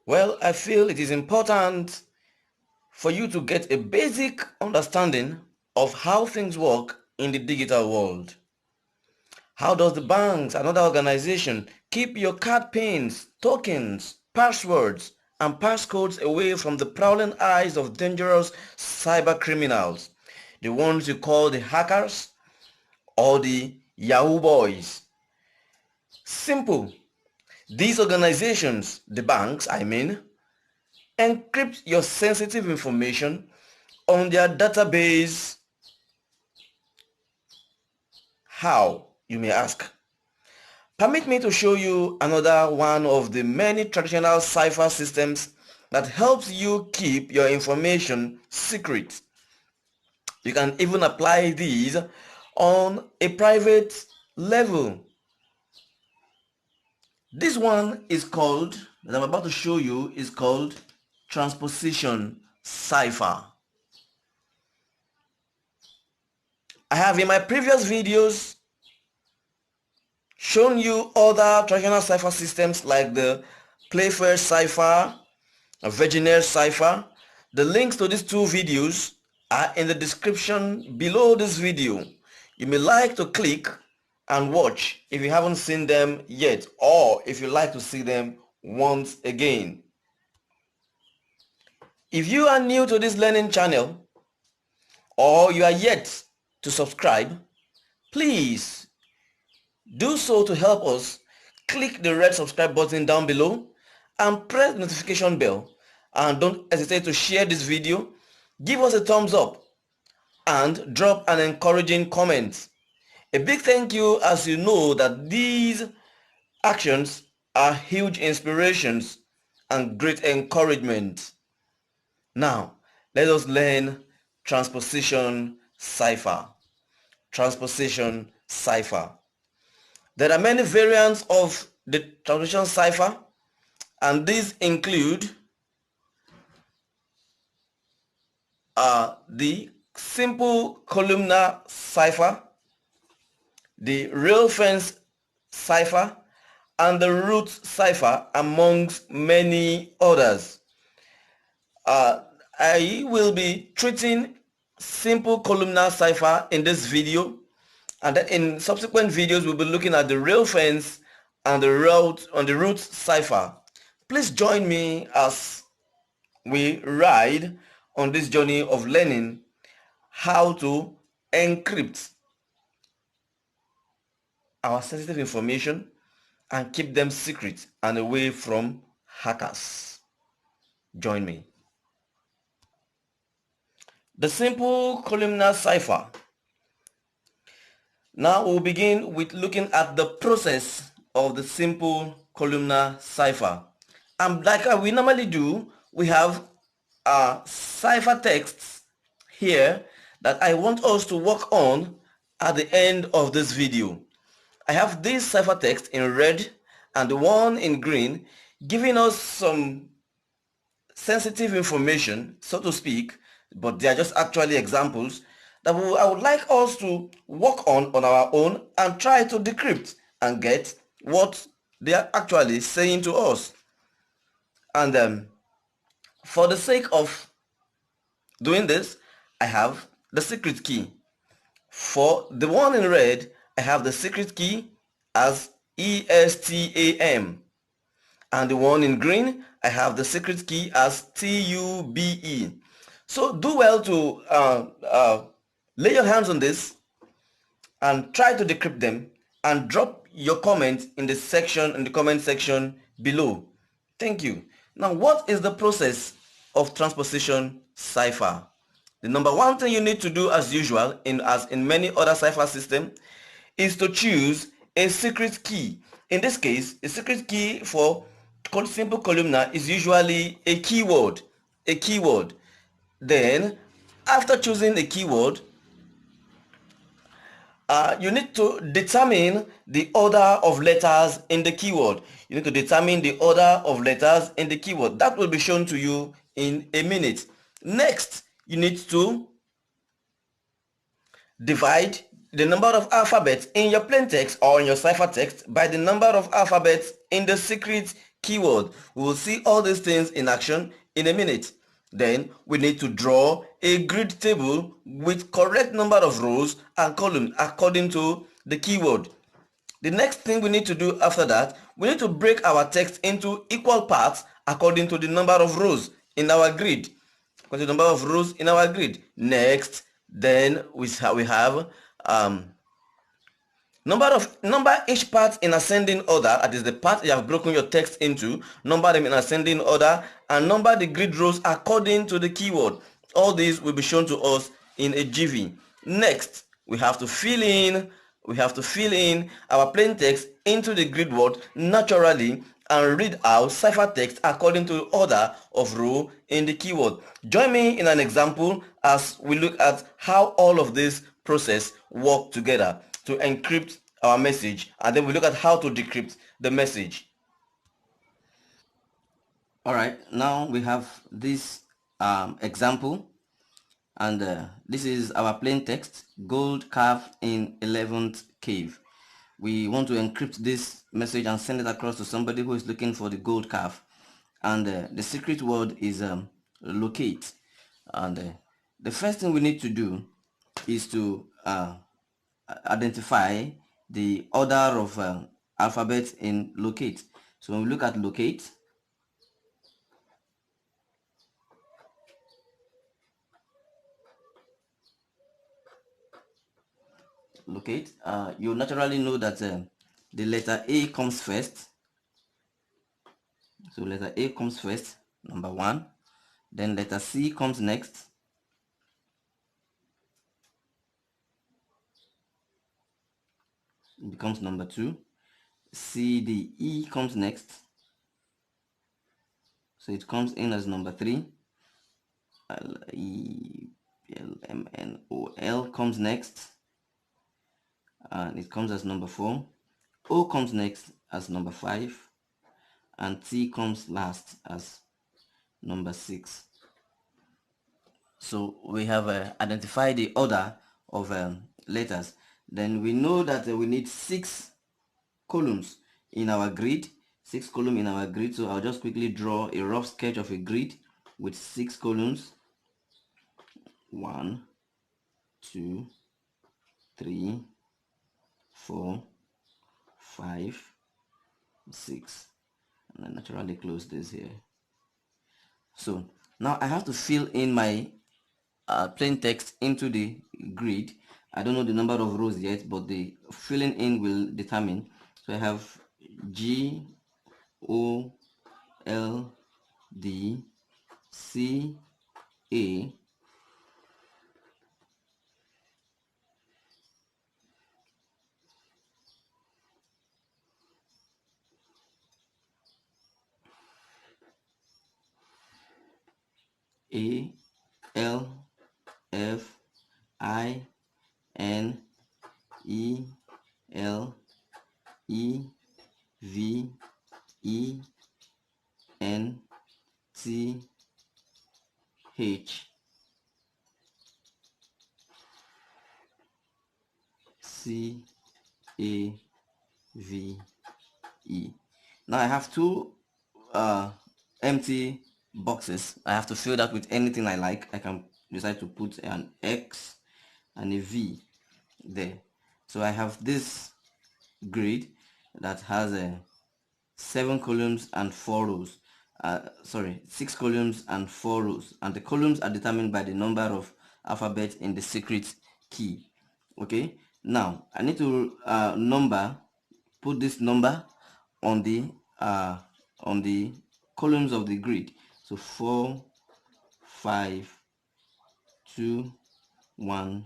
Well, I feel it is important for you to get a basic understanding of how things work in the digital world. How does the banks and other organizations keep your card pins, tokens, passwords, and passcodes away from the prowling eyes of dangerous cyber criminals, the ones you call the hackers or the Yahoo boys? Simple. These organizations, the banks I mean, encrypt your sensitive information on their database. How, you may ask? Permit me to show you another one of the many traditional cipher systems that helps you keep your information secret. You can even apply these on a private level. This one is called, that I'm about to show you, is called Transposition Cipher. I have in my previous videos shown you other traditional cipher systems like the Playfair Cipher, Virginaire Cipher. The links to these two videos are in the description below this video. You may like to click and watch if you haven't seen them yet, or if you like to see them once again. If you are new to this learning channel or you are yet to subscribe, please do so to help us. Click the red subscribe button down below and press the notification bell, and don't hesitate to share this video, give us a thumbs up and drop an encouraging comment. A big thank you, as you know that these actions are huge inspirations and great encouragement. Now, let us learn Transposition Cipher. Transposition Cipher. There are many variants of the Transposition Cipher, and these include the simple columnar cipher, the real fence cipher, and the root cipher, amongst many others. I will be treating simple columnar cipher in this video, and then in subsequent videos we'll be looking at the real fence and the root cipher. Please join me as we ride on this journey of learning how to encrypt our sensitive information and keep them secret and away from hackers. Join me. The simple columnar cipher. Now we'll begin with looking at the process of the simple columnar cipher. And like we normally do, we have cipher texts here that I want us to work on at the end of this video. I have this cipher text in red and the one in green, giving us some sensitive information, so to speak, but they are just actually examples that I would like us to work on our own and try to decrypt and get what they are actually saying to us. And for the sake of doing this, I have the secret key. For the one in red, I have the secret key as ESTAM, and the one in green, I have the secret key as TUBE. So do well to lay your hands on this and try to decrypt them, and drop your comment in the comment section below. Thank you. Now, what is the process of transposition cipher? The number one thing you need to do, as usual, as in many other cipher systems, is to choose a secret key. In this case, a secret key for simple columnar is usually a keyword. Then, after choosing a keyword, you need to determine the order of letters in the keyword. That will be shown to you in a minute. Next, you need to divide the number of alphabets in your plain text or in your cipher text by the number of alphabets in the secret keyword. We will see all these things in action in a minute. Then we need to draw a grid table with correct number of rows and columns according to the keyword. The next thing we need to do after that, we need to break our text into equal parts according to the number of rows in our grid. According to the number of rows in our grid. Next, then we have number each part in ascending order. That is the part you have broken your text into. Number them in ascending order and number the grid rows according to the keyword. All these will be shown to us in a GV. Next, we have to fill in our plain text into the grid word naturally and read out ciphertext according to order of row in the keyword. Join me in an example as we look at how all of this process work together to encrypt our message, and then we look at how to decrypt the message. Alright, now we have this example, and this is our plain text: gold calf in 11th cave. We want to encrypt this message and send it across to somebody who is looking for the gold calf, and the secret word is locate. And the first thing we need to do is to identify the order of alphabets in locate. So when we look at locate, you naturally know that the letter A comes first. So letter A comes first, number 1. Then letter C comes next. It becomes number 2. C, D, E comes next. So it comes in as number 3. L, E, L, M, N, O, L comes next. And it comes as number 4. O comes next as number 5. And T comes last as number 6. So we have identified the order of letters. Then we know that we need 6 columns in our grid. 6 columns in our grid. So I'll just quickly draw a rough sketch of a grid with 6 columns. 1, 2, 3, 4, 5, 6. And I naturally close this here. So now I have to fill in my plain text into the grid. I don't know the number of rows yet, but the filling in will determine. So I have G, O, L, D, C, A, A, L, F, I, N, E, L, E, V, E, N, T, H, C, A, V, E. Now I have 2 empty boxes. I have to fill that with anything I like. I can decide to put an X and a V there. So I have this grid that has 7 columns and 4 rows. 6 columns and 4 rows, and the columns are determined by the number of alphabets in the secret key. Okay, now I need to put this number on the columns of the grid. So 4, 5, 2, 1,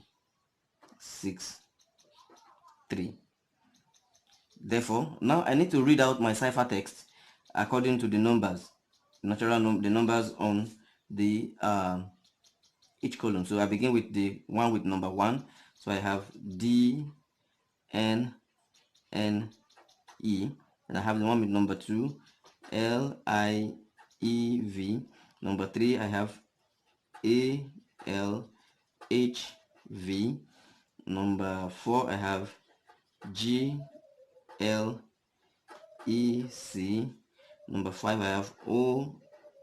6, 3. Therefore, now I need to read out my ciphertext according to the numbers, the numbers on the each column. So I begin with the one with number 1. So I have D, N, N, E, and I have the one with number 2, L, I, E, V. Number 3, I have A, L, H, V. Number 4, I have G, L, E, C. Number 5 I have O,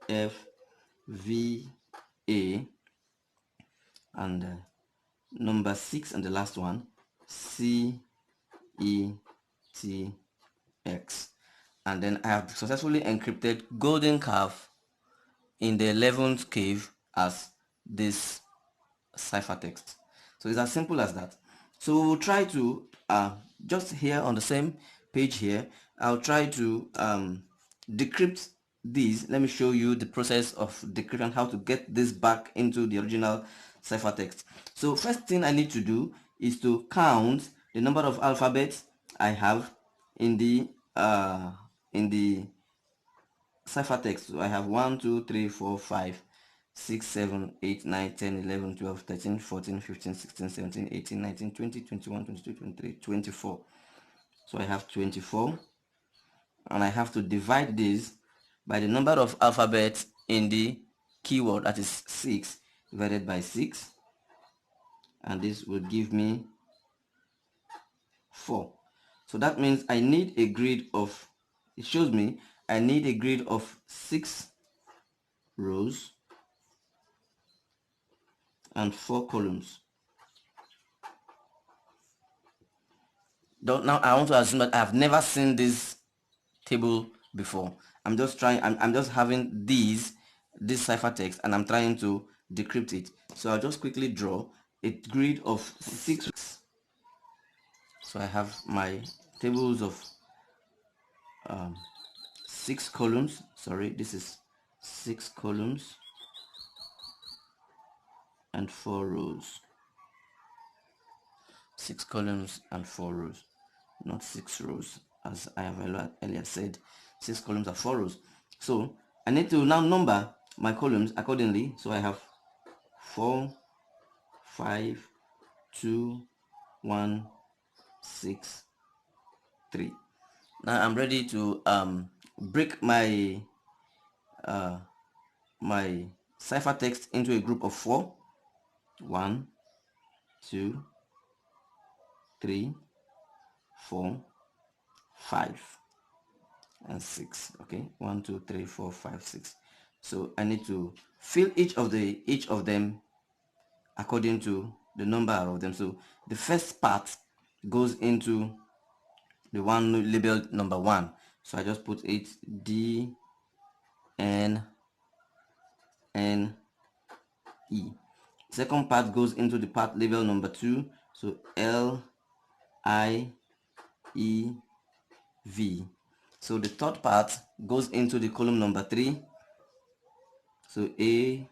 F, V, A, and number 6 and the last one C, E, T, X. And then I have successfully encrypted golden calf in the 11th cave as this ciphertext. So it's as simple as that. So we'll try to just here on the same page here, I'll try to decrypt these. Let me show you the process of decryption, how to get this back into the original ciphertext. So first thing I need to do is to count the number of alphabets I have in the ciphertext. So I have 1, 2, 3, 4, 5, 6, 7, 8, 9, 10, 11, 12, 13, 14, 15, 16, 17, 18, 19, 20, 21, 22, 23, 24. So I have 24, and I have to divide this by the number of alphabets in the keyword, that is 6 divided by 6, and this will give me 4. So that means I need a grid of, it shows me I need a grid of 6 rows and 4 columns. Now I want to assume that I have never seen this table before. I'm just having this ciphertext, and I'm trying to decrypt it. So I'll just quickly draw a grid of 6. So I have my tables of 6 columns. Sorry, this is 6 columns and 4 rows. 6 columns and 4 rows, not 6 rows as I have earlier said. 6 columns and 4 rows. So I need to now number my columns accordingly. So I have 4, 5, 2, 1, 6, 3. Now I'm ready to break my my ciphertext into a group of 4. 1, 2, 3, 4, 5, and 6. Okay, 1, 2, 3, 4, 5, 6. So I need to fill each of them according to the number of them. So the first part goes into the one labeled number 1. So I just put it D N N E. Second part goes into the part labeled number 2. So L I E V. So the third part goes into the column number 3. So A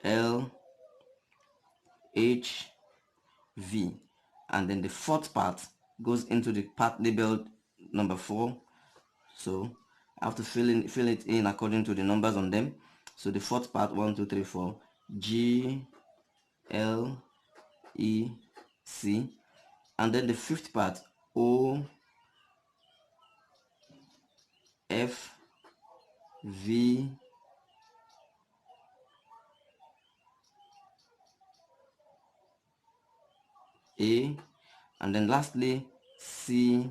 L H V. And then the fourth part goes into the part labeled number 4. So I have to fill it in according to the numbers on them. So the fourth part, 1, 2, 3, 4, G L E C. And then the fifth part, O F V A. And then lastly C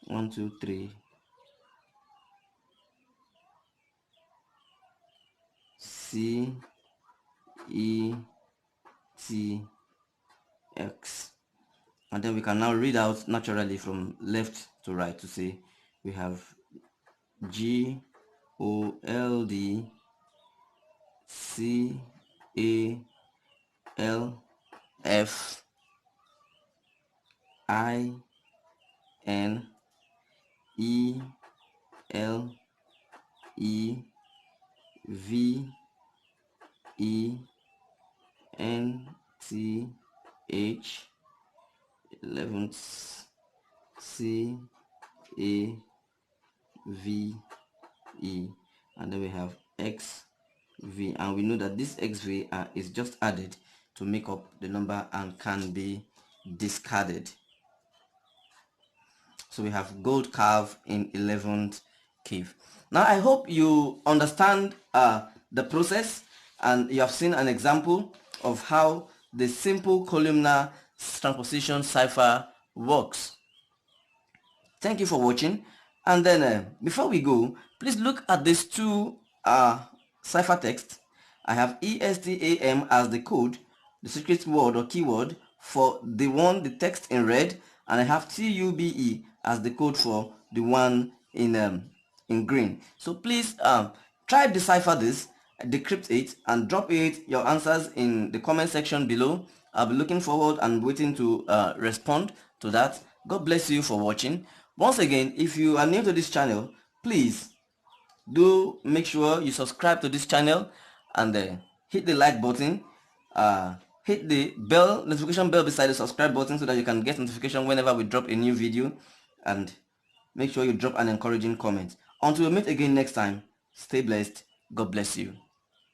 1, 2, 3 C E T X. And then we can now read out naturally from left to right to say we have G O L D C A L F I N E L E V E N T H 11th C A V E, and then we have X V, and we know that this XV is just added to make up the number and can be discarded. So we have gold calf in 11th cave. Now I hope you understand the process, and you have seen an example of how the simple columnar transposition cipher works. Thank you for watching. And then before we go, please look at these two ciphertext. I have ESTAM as the code, the secret word or keyword for the text in red, and I have TUBE as the code for the one in green. So please try decipher this, decrypt it, and drop your answers in the comment section below. I'll be looking forward and waiting to respond to that. God bless you for watching. Once again, if you are new to this channel, please do make sure you subscribe to this channel and hit the like button, hit the notification bell beside the subscribe button so that you can get notification whenever we drop a new video, and make sure you drop an encouraging comment. Until we meet again next time, stay blessed. God bless you.